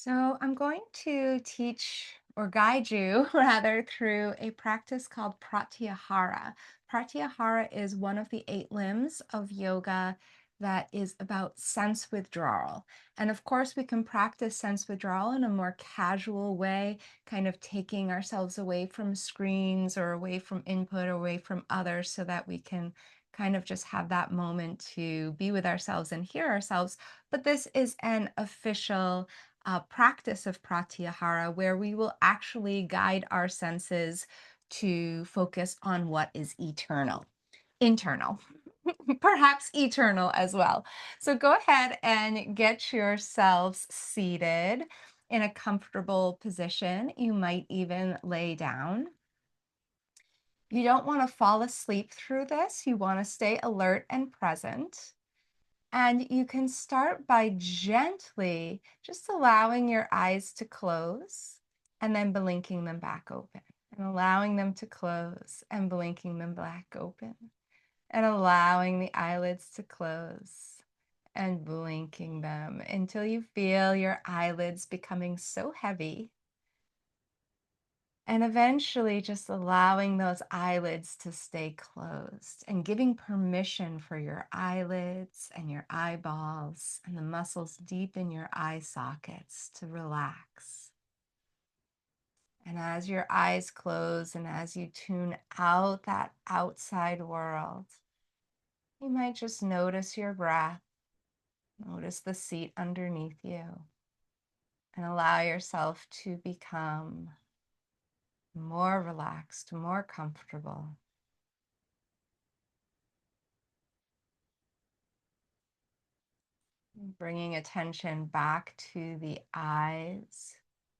So, I'm going to teach or guide you rather through a practice called Pratyahara. Pratyahara is one of the eight limbs of yoga that is about sense withdrawal. And of course, we can practice sense withdrawal in a more casual way, kind of taking ourselves away from screens or away from input, away from others, so that we can kind of just have that moment to be with ourselves and hear ourselves. But this is an official practice of pratyahara where we will actually guide our senses to focus on what is internal, perhaps eternal as well. So go ahead and get yourselves seated in a comfortable position. You might even lay down. You don't want to fall asleep through this. You want to stay alert and present. And you can start by gently just allowing your eyes to close and then blinking them back open, and allowing them to close and blinking them back open, and allowing the eyelids to close and blinking them until you feel your eyelids becoming so heavy, and eventually just allowing those eyelids to stay closed and giving permission for your eyelids and your eyeballs and the muscles deep in your eye sockets to relax. And as your eyes close and as you tune out that outside world, you might just notice your breath, notice the seat underneath you, and allow yourself to become more relaxed, more comfortable. Bringing attention back to the eyes,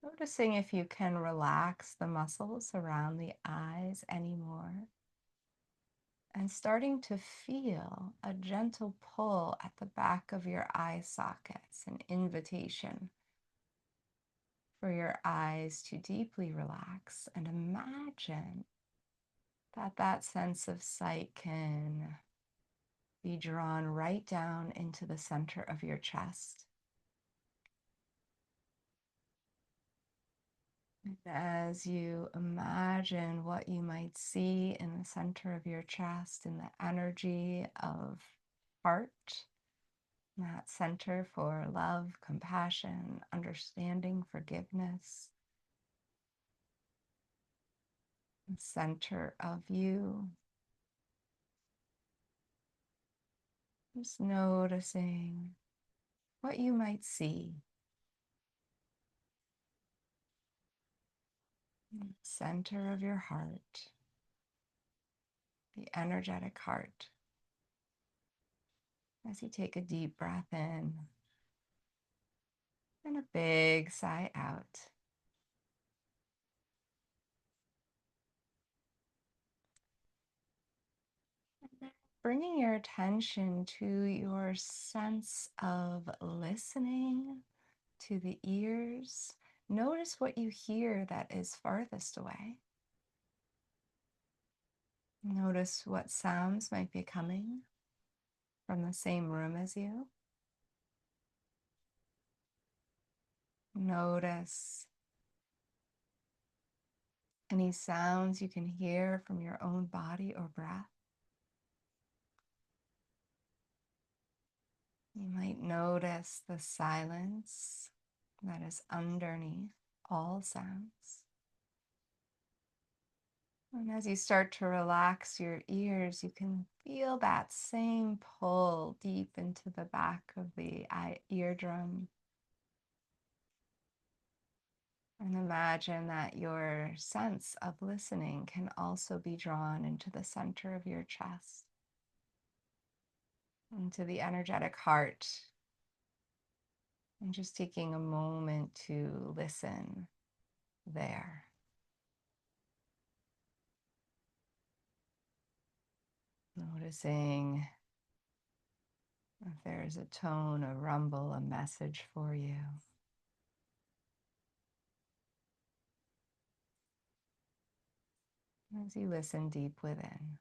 noticing if you can relax the muscles around the eyes anymore, and starting to feel a gentle pull at the back of your eye sockets, an invitation for your eyes to deeply relax, and imagine that that sense of sight can be drawn right down into the center of your chest. As you imagine what you might see in the center of your chest, in the energy of heart, that center for love, compassion, understanding, forgiveness, the center of you, just noticing what you might see, center of your heart, the energetic heart. As you take a deep breath in and a big sigh out. Bringing your attention to your sense of listening, to the ears. Notice what you hear that is farthest away. Notice what sounds might be coming from the same room as you. Notice any sounds you can hear from your own body or breath. You might notice the silence that is underneath all sounds. And as you start to relax your ears, you can feel that same pull deep into the back of the eardrum. And imagine that your sense of listening can also be drawn into the center of your chest, into the energetic heart. And just taking a moment to listen there. Noticing if there's a tone, a rumble, a message for you. As you listen deep within.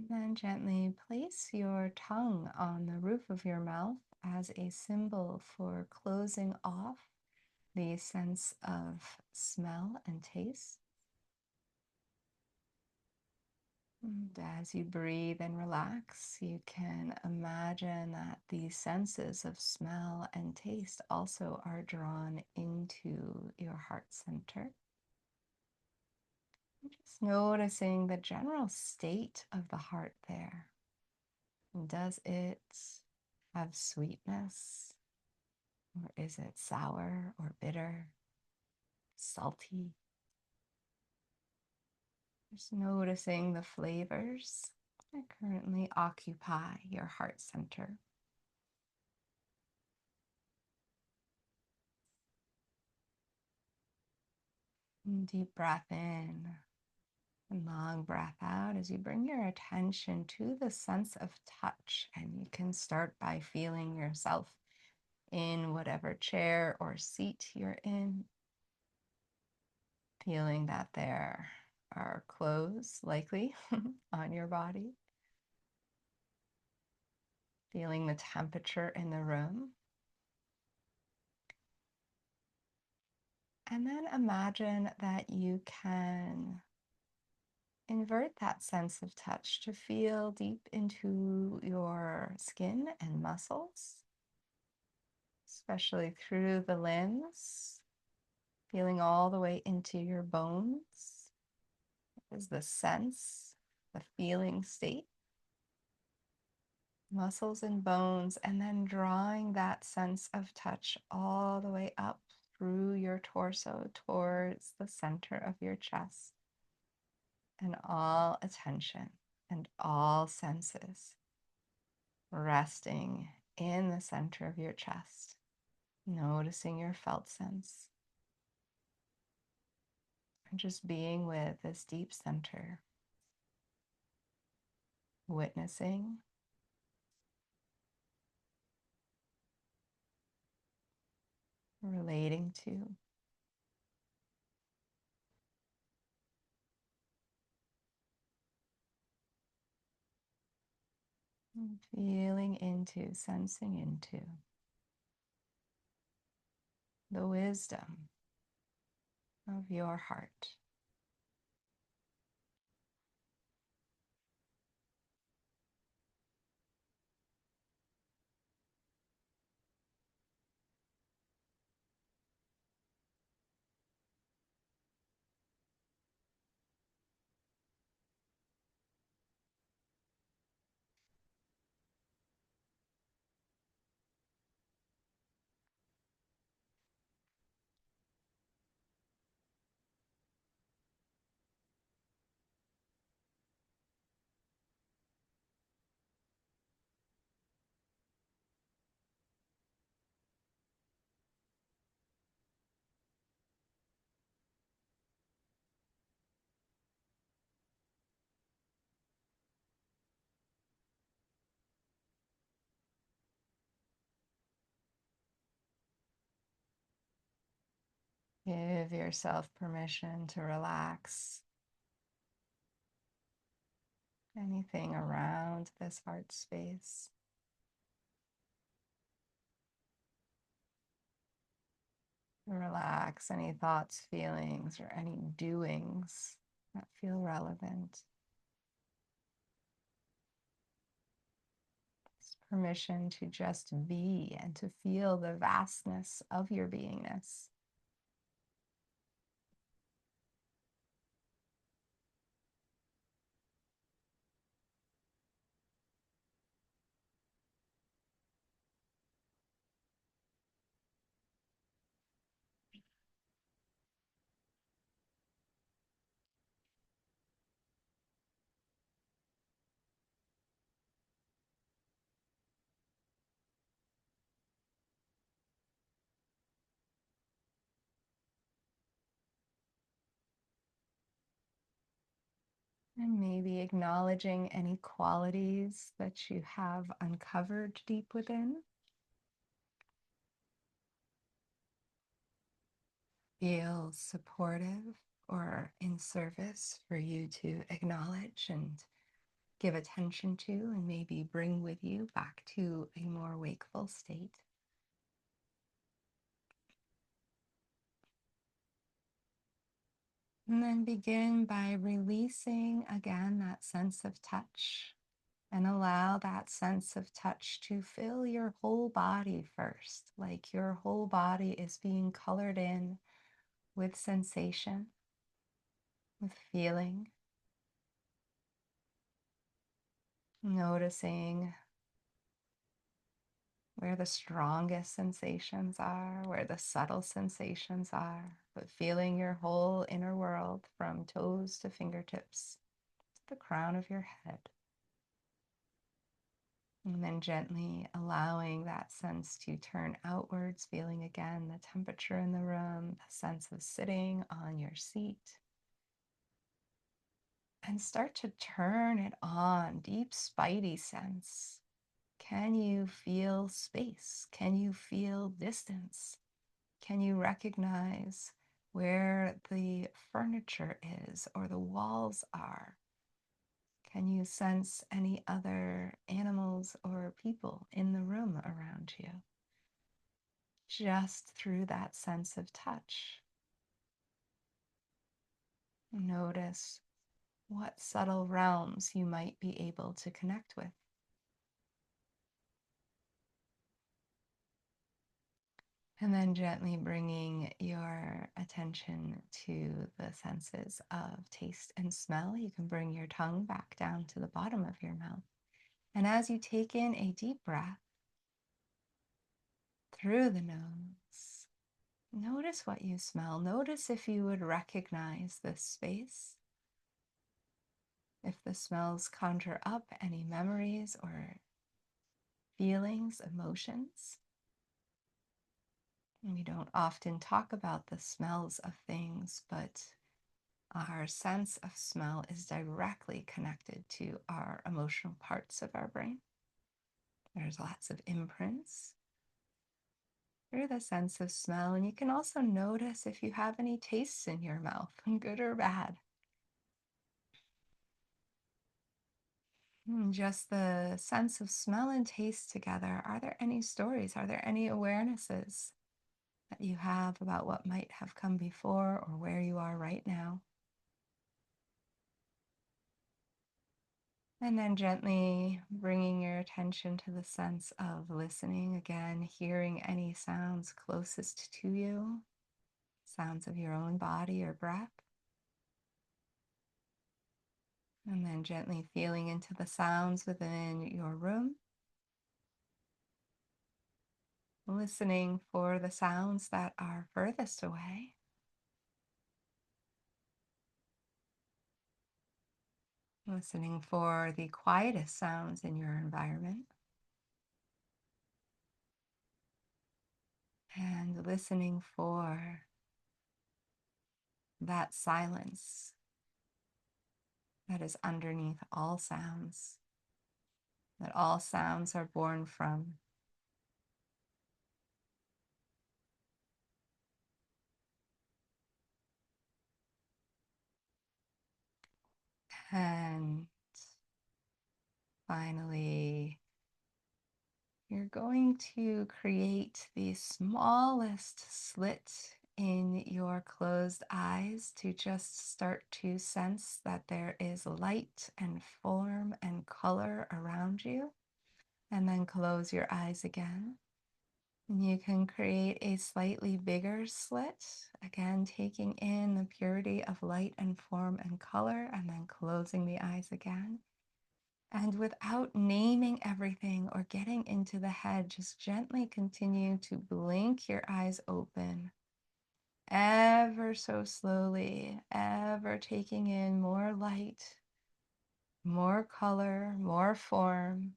And then gently place your tongue on the roof of your mouth as a symbol for closing off the sense of smell and taste. And as you breathe and relax, you can imagine that these senses of smell and taste also are drawn into your heart center. Just noticing the general state of the heart there. Does it have sweetness? Or is it sour or bitter, salty? Just noticing the flavors that currently occupy your heart center. And deep breath in and long breath out as you bring your attention to the sense of touch. And you can start by feeling yourself in whatever chair or seat you're in. Feeling that there are clothes likely on your body. Feeling the temperature in the room. And then imagine that you can invert that sense of touch to feel deep into your skin and muscles, especially through the limbs, feeling all the way into your bones. Is the sense, the feeling state, muscles and bones, and then drawing that sense of touch all the way up through your torso towards the center of your chest. And all attention and all senses resting in the center of your chest, noticing your felt sense, and just being with this deep center, witnessing, relating to, and feeling into, sensing into the wisdom of your heart. Give yourself permission to relax anything around this heart space. Relax any thoughts, feelings, or any doings that feel relevant. It's permission to just be and to feel the vastness of your beingness. And maybe acknowledging any qualities that you have uncovered deep within. Feel supportive or in service for you to acknowledge and give attention to and maybe bring with you back to a more wakeful state. And then begin by releasing again that sense of touch and allow that sense of touch to fill your whole body first, like your whole body is being colored in with sensation, with feeling, noticing where the strongest sensations are, where the subtle sensations are, but feeling your whole inner world from toes to fingertips, to the crown of your head. And then gently allowing that sense to turn outwards, feeling again the temperature in the room, the sense of sitting on your seat. And start to turn it on, deep spidey sense. Can you feel space? Can you feel distance? Can you recognize where the furniture is or the walls are? Can you sense any other animals or people in the room around you? Just through that sense of touch. Notice what subtle realms you might be able to connect with. And then gently bringing your attention to the senses of taste and smell. You can bring your tongue back down to the bottom of your mouth. And as you take in a deep breath through the nose, notice what you smell. Notice if you would recognize this space. If the smells conjure up any memories or feelings, emotions. And we don't often talk about the smells of things, but our sense of smell is directly connected to our emotional parts of our brain. There's lots of imprints through the sense of smell, and you can also notice if you have any tastes in your mouth, good or bad. Just the sense of smell and taste together. Are there any stories? Are there any awarenesses that you have about what might have come before or where you are right now? And then gently bringing your attention to the sense of listening again, hearing any sounds closest to you, sounds of your own body or breath. And then gently feeling into the sounds within your room, listening for the sounds that are furthest away. Listening for the quietest sounds in your environment. And listening for that silence that is underneath all sounds, that all sounds are born from. And finally, you're going to create the smallest slit in your closed eyes to just start to sense that there is light and form and color around you. And then close your eyes again. And you can create a slightly bigger slit, again, taking in the purity of light and form and color, and then closing the eyes again. And without naming everything or getting into the head, just gently continue to blink your eyes open, ever so slowly, ever taking in more light, more color, more form,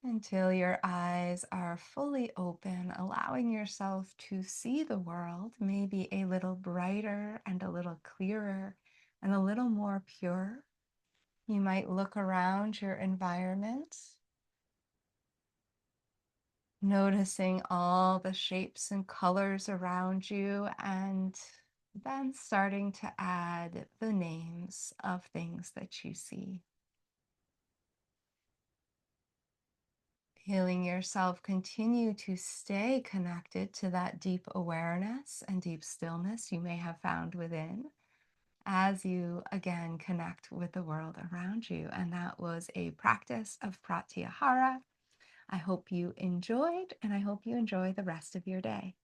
until your eyes are fully open, allowing yourself to see the world maybe a little brighter and a little clearer and a little more pure. You might look around your environment, noticing all the shapes and colors around you and Then starting to add the names of things that you see. Healing yourself, continue to stay connected to that deep awareness and deep stillness you may have found within as you again connect with the world around you. And that was a practice of Pratyahara. I hope you enjoyed, and I hope you enjoy the rest of your day.